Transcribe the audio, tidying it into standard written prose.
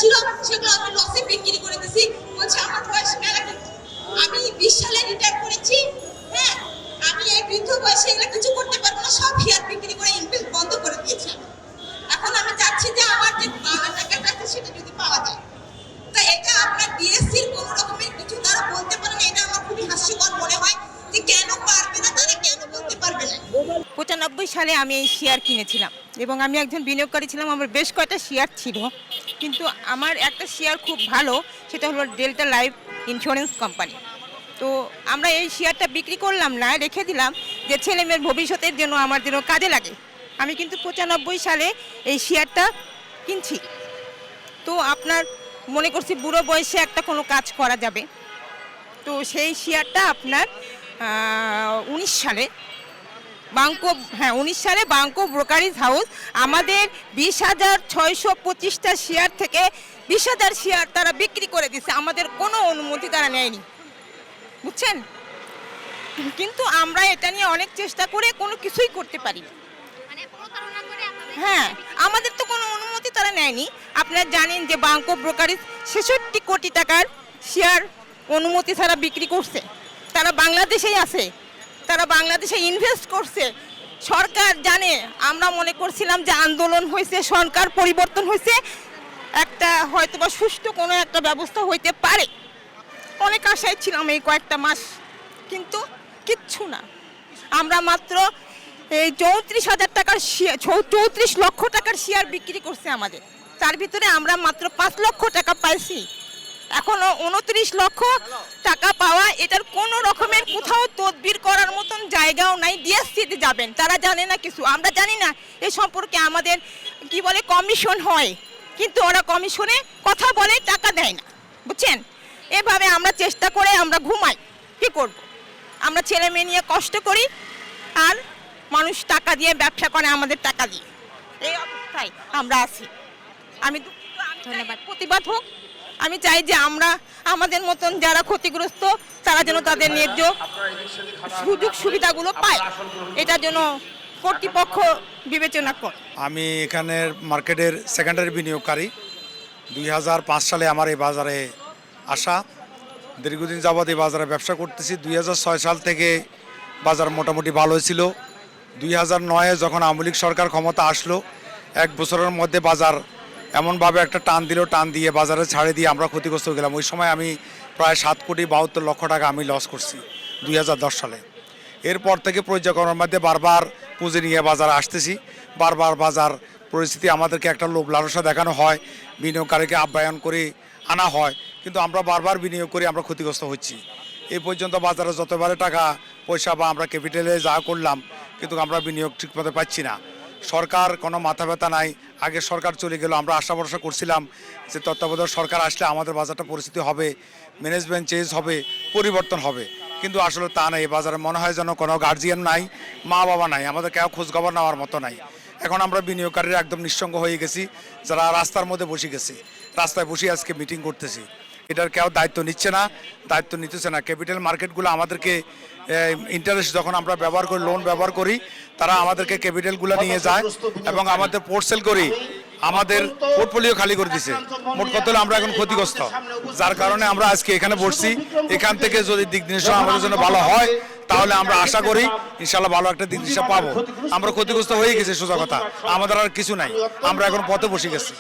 ছিল সেগুলো আমি লসে বিক্রি করে দিয়েছি। বলছে আমার বয়স মেলা, কিন্তু আমি 20 সালে রিটায়ার করেছি। হ্যাঁ, আমি এই বৃদ্ধ বয়সে এগুলো কিছু করতে পারবো না, সব শেয়ার বিক্রি করে ইনভেস্ট বন্ধ করে দিয়েছি। এখন আমি চাচ্ছি যে আমার যে পাওনা টাকাটা আছে সেটা যদি পাওয়া যায়। তা এটা আপনার ডিএসসির কোনো রকমের কিছু তারা বলতে পারে না, এটা আমার খুবই হাস্যকর মনে হয় যে কেন পারবে না, তারা কেন বলতে পারবে না। 95 সালে আমি এই শেয়ার কিনেছিলাম এবং আমি একজন বিনিয়োগকারী ছিলাম। আমার বেশ কয়েকটা শেয়ার ছিল, কিন্তু আমার একটা শেয়ার খুব ভালো, সেটা হলো ডেল্টা লাইফ ইন্স্যুরেন্স কোম্পানি। তো আমরা এই শেয়ারটা বিক্রি করলাম না, রেখে দিলাম যে ছেলে মেয়ের ভবিষ্যতের জন্য আমার জন্য কাজে লাগে। আমি কিন্তু 95 সালে এই শেয়ারটা কিনছি। তো আপনার মনে করছি বুড়ো বয়সে একটা কোনো কাজ করা যাবে। তো সেই শেয়ারটা আপনার 19 সালে বাংকো 19 সালে বাংকো ব্রোকারেজ হাউস আমাদের 20,625টা শেয়ার থেকে 20,000 শেয়ার তারা বিক্রি করে দিচ্ছে। আমাদের কোনো অনুমতি তারা নেয়নি, বুঝছেন। কিন্তু আমরা এটা নিয়ে অনেক চেষ্টা করে কোনো কিছুই করতে পারি না। হ্যাঁ, আমাদের তো কোনো অনুমতি তারা নেয়নি। আপনারা জানেন যে বাংকো ব্রোকারেজ 66 কোটি টাকার শেয়ার অনুমতি ছাড়া বিক্রি করছে। তারা বাংলাদেশেই আছে, তারা বাংলাদেশে ইনভেস্ট করছে। সরকার জানে, আমরা মনে করছিলাম যে আন্দোলন হয়েছে, সরকার পরিবর্তন হয়েছে, একটা হয়তোবা সুষ্ঠু কোনো একটা ব্যবস্থা হইতে পারে, অনেক আশায় ছিলাম এই কয়েকটা মাস, কিন্তু কিচ্ছু না। আমরা মাত্র এই 34,000 টাকার শেয়ার, 34 লক্ষ টাকার শেয়ার বিক্রি করছে আমাদের, তার ভিতরে আমরা মাত্র 5 লক্ষ টাকা পাইছি। এখনো 29 লক্ষ টাকা পাওয়া, এটার কোনো রকমের কোথাও তদবির করার মতন জায়গাও নাই। ডিএসসিতে যাবেন, তারা জানে না কিছু, আমরা জানি না এ সম্পর্কে। আমাদের কি বলে কমিশন হয়, কিন্তু ওরা কমিশনে কথা বলে, টাকা দেয় না, বুঝছেন। এভাবে আমরা চেষ্টা করে আমরা ঘুমাই, কি করব। আমরা ছেলে মেয়ে নিয়ে কষ্ট করি, আর মানুষ টাকা দিয়ে ব্যবসা করে আমাদের টাকা দিয়ে, এই অবস্থায় আমরা আছি। আমি ধন্যবাদ, প্রতিবাদ হোক। আমি চাই যে আমরা আমাদের মতন যারা ক্ষতিগ্রস্ত তারা যেন তাদের ন্যায্য সুযোগ সুবিধাগুলো পায়, এটার জন্য কর্তৃপক্ষ বিবেচনা করে। আমি এখানের মার্কেটের সেকেন্ডারি বিনিয়োগকারী। 2005 সালে আমার এই বাজারে আসা, দীর্ঘদিন যাবৎ এই বাজারে ব্যবসা করতেছি। 2006 সাল থেকে বাজার মোটামুটি ভালো ছিল। 2009-এ যখন আওয়ামী লীগ সরকার ক্ষমতা আসলো, 1 বছরের মধ্যে বাজার এমনভাবে একটা টান দিল, টান দিয়ে বাজারে ছাড়ে দিয়ে আমরা ক্ষতিগ্রস্ত হয়ে গেলাম। ওই সময় আমি প্রায় 7,72 লক্ষ টাকা আমি লস করছি 2010 সালে। এরপর থেকে পর্যায়ক্রমের মধ্যে বারবার পুঁজি নিয়ে বাজারে আসতেছি। বারবার বাজার পরিস্থিতি আমাদেরকে একটা লোভ লালসা দেখানো হয়, বিনিয়োগকারীকে আহ্বায়ন করে আনা হয়, কিন্তু আমরা বারবার বিনিয়োগ করে আমরা ক্ষতিগ্রস্ত হচ্ছি। এই পর্যন্ত বাজারে যতবারে টাকা পয়সা বা আমরা ক্যাপিটালে যা করলাম, কিন্তু আমরা বিনিয়োগ ঠিকমতো পাচ্ছি না। সরকার কোনো মাথা ব্যথা নাই। আগে সরকার চলে গেল, আমরা আশা ভরসা করছিলাম যে তত্ত্বাবধায়ক সরকার আসলে আমাদের বাজারটা পরিস্থিতি হবে, ম্যানেজমেন্ট চেঞ্জ হবে, পরিবর্তন হবে, কিন্তু আসলে তা নাই। বাজারে মনে হয় যেন কোনো গার্জিয়ান নাই, মা বাবা নাই, আমাদের কেউ খোঁজখবর নেওয়ার মতো নাই। এখন আমরা বিনিয়োগকারীরা একদম নিঃসঙ্গ হয়ে গেছি, যারা রাস্তার মধ্যে বসে গেছি, রাস্তায় বসে আজকে মিটিং করতেছি। এটার কেউ দায়িত্ব নিচ্ছে না, দায়িত্ব নিতেছে না। ক্যাপিটাল মার্কেটগুলো আমাদেরকে ইন্টারেস্ট যখন আমরা ব্যবহার করি, লোন ব্যবহার করি, তারা আমাদেরকে ক্যাপিটালগুলো নিয়ে যায় এবং আমাদের পোর্টসেল করি, আমাদের পোর্টফোলিও খালি করে দিছে। মোট কথা হলো আমরা এখন ক্ষতিগ্রস্ত, যার কারণে আমরা আজকে এখানে বসছি। এখান থেকে যদি দিক নির্দেশনা আমাদের জন্য ভালো হয়, তাহলে আমরা আশা করি ইনশাল্লাহ ভালো একটা দিক নির্দেশনা পাবো। আমরা ক্ষতিগ্রস্ত হয়ে গেছি, সোজা কথা, আমাদের আর কিছু নাই, আমরা এখন পথে বসে গেছি।